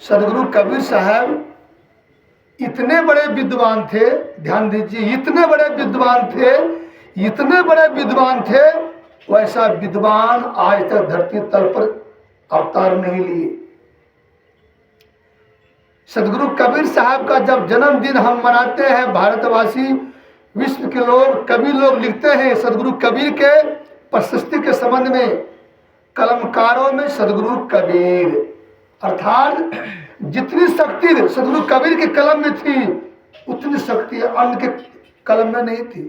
सदगुरु कबीर साहब इतने बड़े विद्वान थे, ध्यान दीजिए, इतने बड़े विद्वान थे, इतने बड़े विद्वान थे, वैसा विद्वान आज तक धरती तल पर अवतार नहीं लिए। सदगुरु कबीर साहब का जब जन्मदिन हम मनाते हैं, भारतवासी, विश्व के लोग, कबीर लोग लिखते हैं सदगुरु कबीर के प्रशस्ति के संबंध में, कलमकारों में सदगुरु कबीर, अर्थात जितनी शक्ति सदगुरु कबीर के कलम में थी उतनी शक्ति अन्य के कलम में नहीं थी।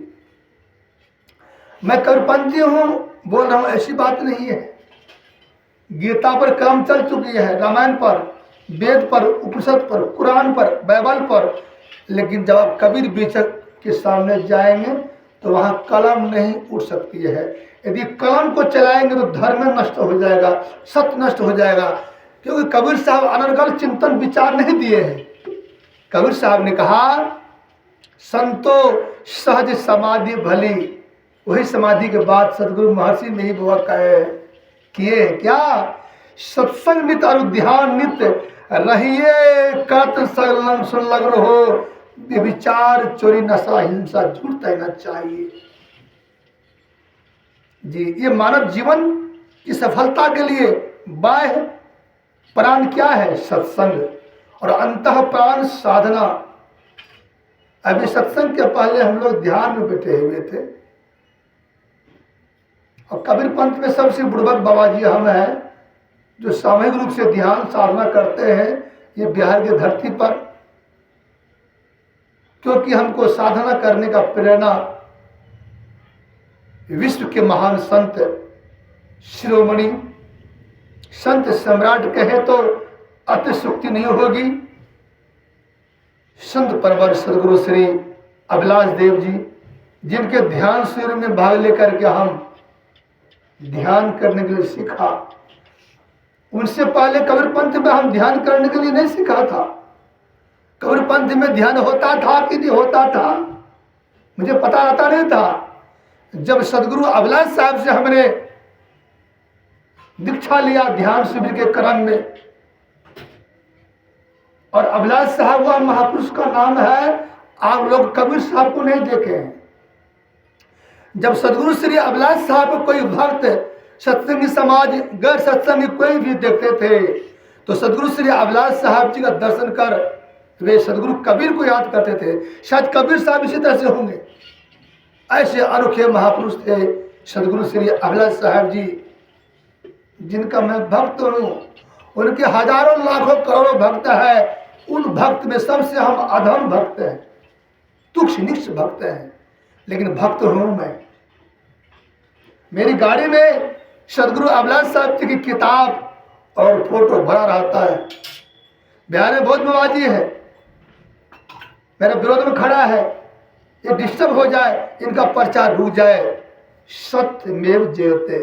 मैं कबीरपंथी हूं बोल रहा हूं, ऐसी बात नहीं है। गीता पर कलम चल चुकी है, रामायण पर, वेद पर, उपनिषद पर, कुरान पर, बाइबल पर, लेकिन जब आप कबीर बेचक के सामने जाएंगे तो वहां कलम नहीं उठ सकती है। यदि कलम को चलाएंगे तो धर्म नष्ट हो जाएगा, सत्य नष्ट हो जाएगा, क्योंकि कबीर साहब अनर्गल चिंतन विचार नहीं दिए हैं। कबीर साहब ने कहा संतो सहज समाधि भली, वही समाधि के बाद सदगुरु महर्षि में ही बुआ कहे किए क्या, सत्संग नित और ध्यान नित रहिए, कत संलग्न हो, विचार चोरी नशा हिंसा झूठ तैना चाहिए। जी, ये मानव जीवन की सफलता के लिए बाह्य प्राण क्या है, सत्संग, और अंतः प्राण साधना। अभी सत्संग के पहले हम लोग ध्यान में बैठे हुए थे, और कबीर पंथ में सबसे बुड़बक बाबा जी हम हैं जो सामूहिक रूप से ध्यान साधना करते हैं ये बिहार की धरती पर, क्योंकि हमको साधना करने का प्रेरणा विश्व के महान संत शिरोमणि संत सम्राट कहे तो अतिशुक्ति नहीं होगी, संत परवर सदगुरु श्री अभिलाष देव जी, जिनके ध्यान शिविर में भाग लेकर के हम ध्यान करने के लिए सीखा। उनसे पहले कबीर पंथ में हम ध्यान करने के लिए नहीं सीखा था। कबीर पंथ में ध्यान होता था कि नहीं होता था मुझे पता रहता नहीं था। जब सदगुरु अभिलाष साहब से हमने दीक्षा लिया ध्यान शिविर के क्रम में, और अभिलाष साहब वह महापुरुष का नाम है, आप लोग कबीर साहब को नहीं देखे हैं। जब सदगुरु श्री अभिलाष साहब को कोई भक्त, सत्संगी समाज, गैर सत्संगी कोई भी देखते थे तो सदगुरु श्री अभिलाष साहब जी का दर्शन कर वे सदगुरु कबीर को याद करते थे। शायद कबीर साहब इसी तरह से होंगे, ऐसे अनोखे महापुरुष थे सदगुरु श्री अभिलाष साहब जी, जिनका मैं भक्त हूँ। उनके हजारों लाखों करोड़ों भक्त है, उन भक्त में सबसे हम अधम भक्त हैं, तुच्छ नीच भक्त हैं, लेकिन भक्त हूं मैं। मेरी गाड़ी में सदगुरु अभिलाष साहब जी की किताब और फोटो भरा रहता है। बिहार में बहुत बाबाजी है, मेरे विरोध में खड़ा है, ये डिस्टर्ब हो जाए, इनका प्रचार रुक जाए। सत्यमेव जयते,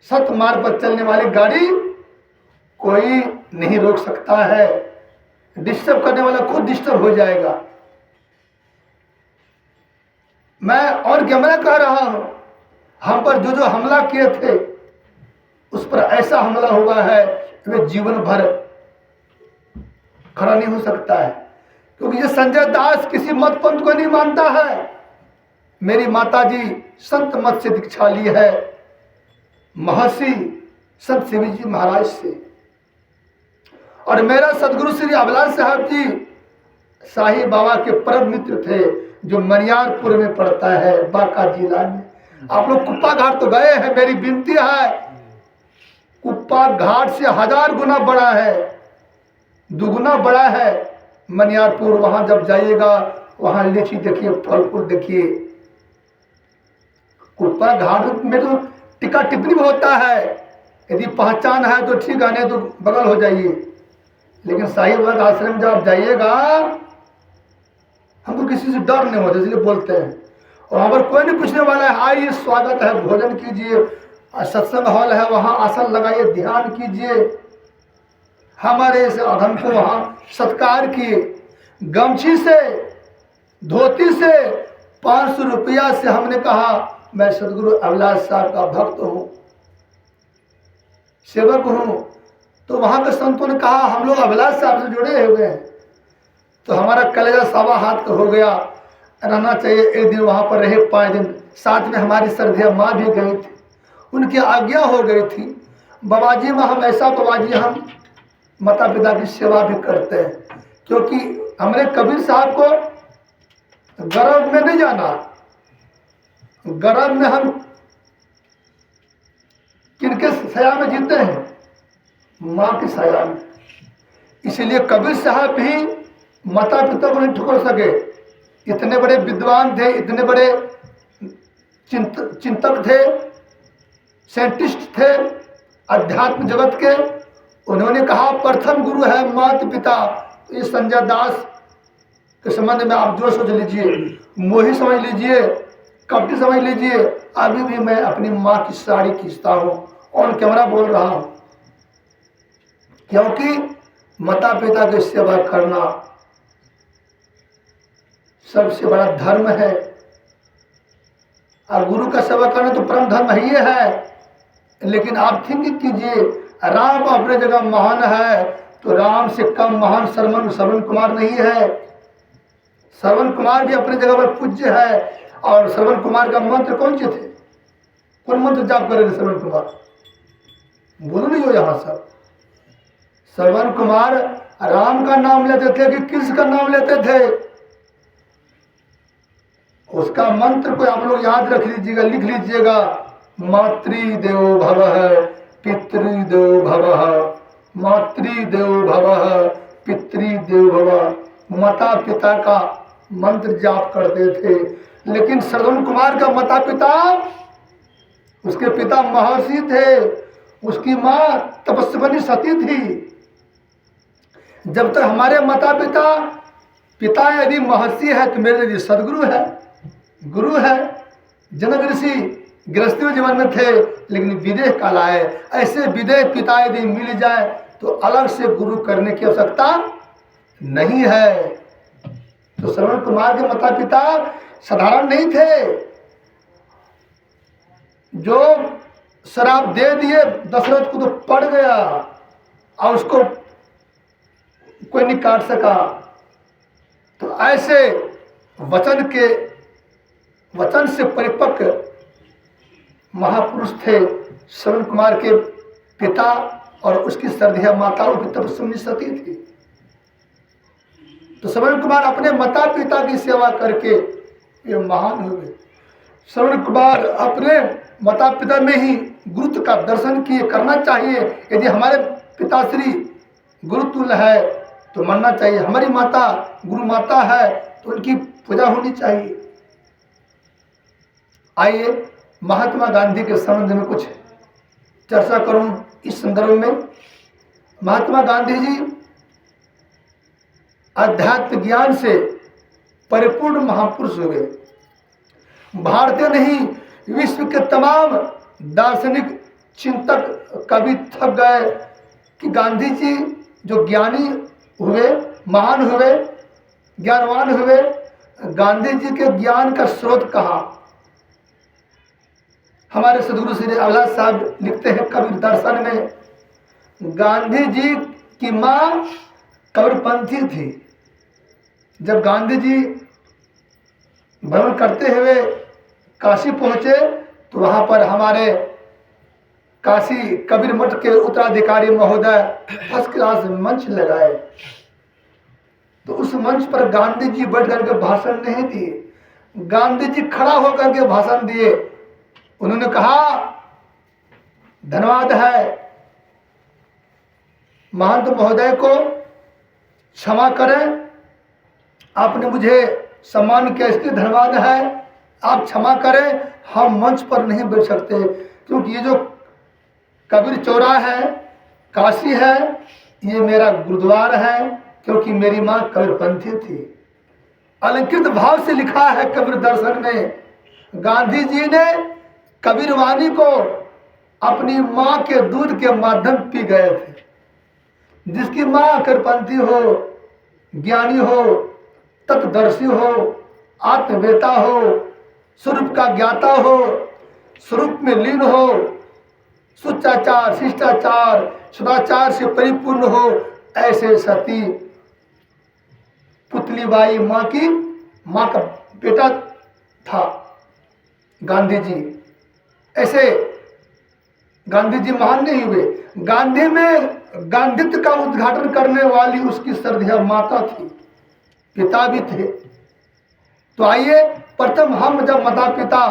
सत्य मार्ग पर चलने वाली गाड़ी कोई नहीं रोक सकता है, डिस्टर्ब करने वाला खुद डिस्टर्ब हो जाएगा। मैं और क्या कह रहा हूं, हम पर जो हमला किए थे उस पर ऐसा हमला हुआ है कि वे जीवन भर खड़ा नहीं हो सकता है, क्योंकि ये संजय दास किसी मत पंथ को नहीं मानता है। मेरी माताजी संत मत से दीक्षा ली है, महर्षि संत शिव जी महाराज से, और मेरा सदगुरु श्री अभिलाष साहब जी शाही बाबा के परम मित्र थे, जो मनियारपुर में पड़ता है, बांका जिला में। आप लोग कुप्पा घाट तो गए हैं, मेरी विनती है, कुप्पा घाट से 1000 गुना बड़ा है, दुगुना बड़ा है मनियारपुर। वहां जब जाइएगा वहां लीची देखिए, फल फूल देखिए। कुप्पा घाट में तो टिक्का टिप्पणी भी होता है, यदि पहचान है तो ठीक है, नहीं तो बगल हो जाइए। लेकिन शाही बाबा आश्रम जब आप जाइएगा, हमको किसी से डर नहीं होता, इसलिए बोलते हैं। और वहां पर कोई नहीं पूछने वाला है, आइए स्वागत है, भोजन कीजिए, सत्संग हॉल है, वहां आसन लगाइए, ध्यान कीजिए। हमारे से अधम को वहां सत्कार किए, गमछी से, धोती से, 500 रुपया से हमने कहा मैं सदगुरु अभिलाष साहब का भक्त हूं, सेवक हूं, तो वहाँ के संतों ने कहा हम लोग अभिलाष साहब से जुड़े हुए हैं, तो हमारा कलेजा सवा हाथ का हो गया, रहना चाहिए एक दिन वहाँ पर रहे 5 दिन। साथ में हमारी सरधिया माँ भी गई थी, उनकी आज्ञा हो गई थी। बाबाजी में हम ऐसा बाबाजी हम माता पिता की सेवा भी करते हैं, क्योंकि हमने कबीर साहब को गर्भ में नहीं जाना, गर्भ में हम किनके साया में जीते हैं, माँ की साया में। इसलिए कबीर साहब भी माता पिता को नहीं ठुकर सके। इतने बड़े विद्वान थे, इतने बड़े चिंतक थे, साइंटिस्ट थे अध्यात्म जगत के। उन्होंने कहा प्रथम गुरु है माता पिता। इस संजय दास के संबंध में आप जो सोच लीजिए, मोही समझ लीजिए, कपटी समझ लीजिए, अभी भी मैं अपनी माँ की साड़ी खींचता हूँ, ऑन कैमरा बोल रहा हूँ, क्योंकि माता पिता की सेवा करना सबसे बड़ा धर्म है। और गुरु का सेवा करना तो परम धर्म ही है। लेकिन आप थिंक कीजिए, राम अपने जगह महान है, तो राम से कम महान श्रवण कुमार नहीं है। श्रवण कुमार भी अपने जगह पर पूज्य है। और श्रवण कुमार का मंत्र कौन से थे, कौन मंत्र जाप करे थे श्रवण कुमार, बोलो नहीं हो यहाँ सब। श्रवण कुमार राम का नाम लेते थे कि कृष्ण का नाम लेते थे, उसका मंत्र को आप लोग याद रख लीजिएगा, लिख लीजिएगा। मातृदेवो भवः पितृदेवो भवः, मातृदेवो भवः पितृदेवो भवः। माता पिता का मंत्र जाप करते थे। लेकिन श्रवण कुमार का माता पिता, उसके पिता महर्षि थे, उसकी माँ तपस्विनी सती थी। जब तक हमारे माता पिता यदि महर्षि है तो मेरे लिए सदगुरु है, गुरु है। जनक ऋषि गृहस्थी जीवन में थे, लेकिन विदेह कहलाए। ऐसे विदेह पिता यदि मिल जाए तो अलग से गुरु करने की आवश्यकता नहीं है। तो श्रवण कुमार के माता पिता साधारण नहीं थे। जो शराब दे दिए दशरथ को तो पड़ गया और उसको कोई नहीं काट सका। तो ऐसे वचन से परिपक्व महापुरुष थे श्रवण कुमार के पिता, और उसकी सरधिया माताओं की तपस्विनी सती थी। तो श्रवण कुमार अपने माता पिता की सेवा करके ये महान हुए। श्रवण कुमार अपने माता पिता में ही गुरुत्व का दर्शन किए। करना चाहिए, यदि हमारे पिताश्री गुरुतुल्य है तो मानना चाहिए। हमारी माता गुरु माता है तो उनकी पूजा होनी चाहिए। आइए महात्मा गांधी के संबंध में कुछ चर्चा करूं इस संदर्भ में। महात्मा गांधी जी अध्यात्म ज्ञान से परिपूर्ण महापुरुष हुए। भारतीय नहीं, विश्व के तमाम दार्शनिक चिंतक कवि थक गए कि गांधी जी जो ज्ञानी हुए, महान हुए, ज्ञानवान हुए, गांधी जी के ज्ञान का स्रोत कहाँ। हमारे सदगुरु श्री अभिलाष साहब लिखते हैं कबीर दर्शन में, गांधी जी की माँ कबीरपंथी थी। जब गांधी जी भ्रमण करते हुए काशी पहुंचे तो वहां पर हमारे काशी कबीर मठ के उत्तराधिकारी महोदय फर्स्ट क्लास मंच लगाए। तो उस मंच पर गांधी जी बैठ करके भाषण नहीं दिए, गांधी जी खड़ा होकर के भाषण दिए। उन्होंने कहा धन्यवाद है महंत महोदय को, क्षमा करें, आपने मुझे सम्मान किया इसलिए धन्यवाद है, आप क्षमा करें, हम मंच पर नहीं बैठ सकते क्योंकि ये जो कबीर चौराहा है, काशी है, ये मेरा गुरुद्वार है, क्योंकि मेरी माँ कबीरपंथी थी। अलंकृत भाव से लिखा है कबीर दर्शन में, गांधी जी ने कबीर वाणी को अपनी माँ के दूध के माध्यम पी गए थे। जिसकी माँ कबीरपंथी हो, ज्ञानी हो, तत्वदर्शी हो, आत्मवेता हो, स्वरूप का ज्ञाता हो, स्वरूप में लीन हो, सुचाचार, शिष्टाचार, सदाचार से परिपूर्ण हो, ऐसे सती पुतलीबाई माँ का बेटा था गांधी जी। ऐसे गांधी जी महान नहीं हुए, गांधी में गांधीत्व का उद्घाटन करने वाली उसकी श्रद्धेय माता थी, पिता भी थे। तो आइए, प्रथम हम जब माता पिता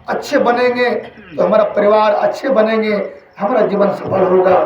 अच्छे बनेंगे तो हमारा परिवार अच्छे बनेंगे, हमारा जीवन सफल होगा।